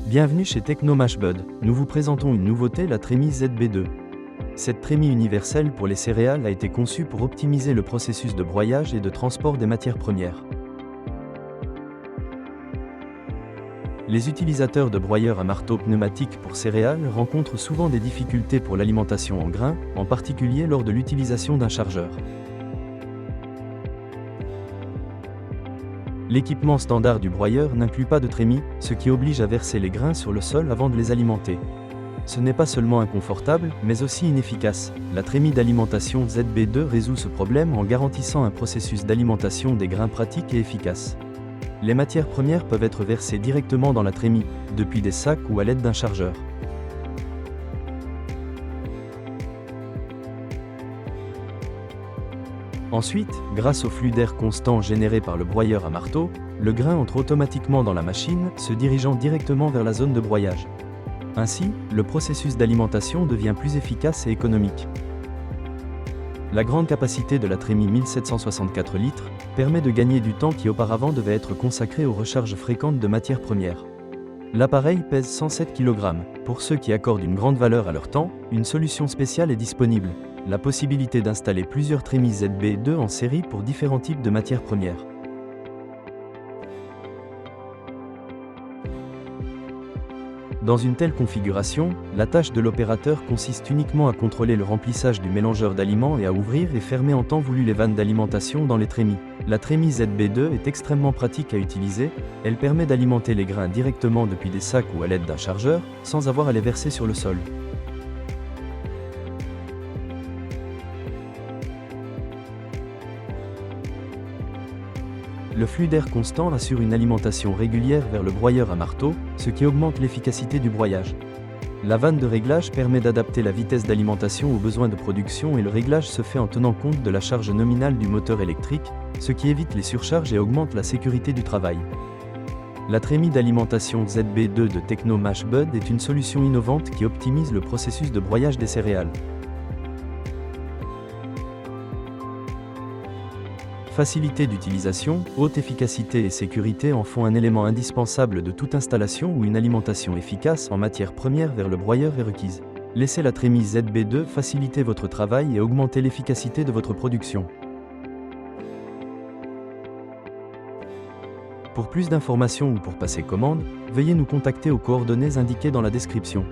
Bienvenue chez Technomashbud, nous vous présentons une nouveauté, la trémie ZB2. Cette trémie universelle pour les céréales a été conçue pour optimiser le processus de broyage et de transport des matières premières. Les utilisateurs de broyeurs à marteau pneumatique pour céréales rencontrent souvent des difficultés pour l'alimentation en grains, en particulier lors de l'utilisation d'un chargeur. L'équipement standard du broyeur n'inclut pas de trémie, ce qui oblige à verser les grains sur le sol avant de les alimenter. Ce n'est pas seulement inconfortable, mais aussi inefficace. La trémie d'alimentation ZB2 résout ce problème en garantissant un processus d'alimentation des grains pratique et efficace. Les matières premières peuvent être versées directement dans la trémie, depuis des sacs ou à l'aide d'un chargeur. Ensuite, grâce au flux d'air constant généré par le broyeur à marteau, le grain entre automatiquement dans la machine, se dirigeant directement vers la zone de broyage. Ainsi, le processus d'alimentation devient plus efficace et économique. La grande capacité de la trémie 1764 litres permet de gagner du temps qui auparavant devait être consacré aux recharges fréquentes de matières premières. L'appareil pèse 107 kg. Pour ceux qui accordent une grande valeur à leur temps, une solution spéciale est disponible. La possibilité d'installer plusieurs trémies ZB2 en série pour différents types de matières premières. Dans une telle configuration, la tâche de l'opérateur consiste uniquement à contrôler le remplissage du mélangeur d'aliments et à ouvrir et fermer en temps voulu les vannes d'alimentation dans les trémies. La trémie ZB2 est extrêmement pratique à utiliser, elle permet d'alimenter les grains directement depuis des sacs ou à l'aide d'un chargeur, sans avoir à les verser sur le sol. Le flux d'air constant assure une alimentation régulière vers le broyeur à marteau, ce qui augmente l'efficacité du broyage. La vanne de réglage permet d'adapter la vitesse d'alimentation aux besoins de production et le réglage se fait en tenant compte de la charge nominale du moteur électrique, ce qui évite les surcharges et augmente la sécurité du travail. La trémie d'alimentation ZB2 de Technomashbud est une solution innovante qui optimise le processus de broyage des céréales. Facilité d'utilisation, haute efficacité et sécurité en font un élément indispensable de toute installation où une alimentation efficace en matières premières vers le broyeur est requise. Laissez la trémie ZB2 faciliter votre travail et augmenter l'efficacité de votre production. Pour plus d'informations ou pour passer commande, veuillez nous contacter aux coordonnées indiquées dans la description.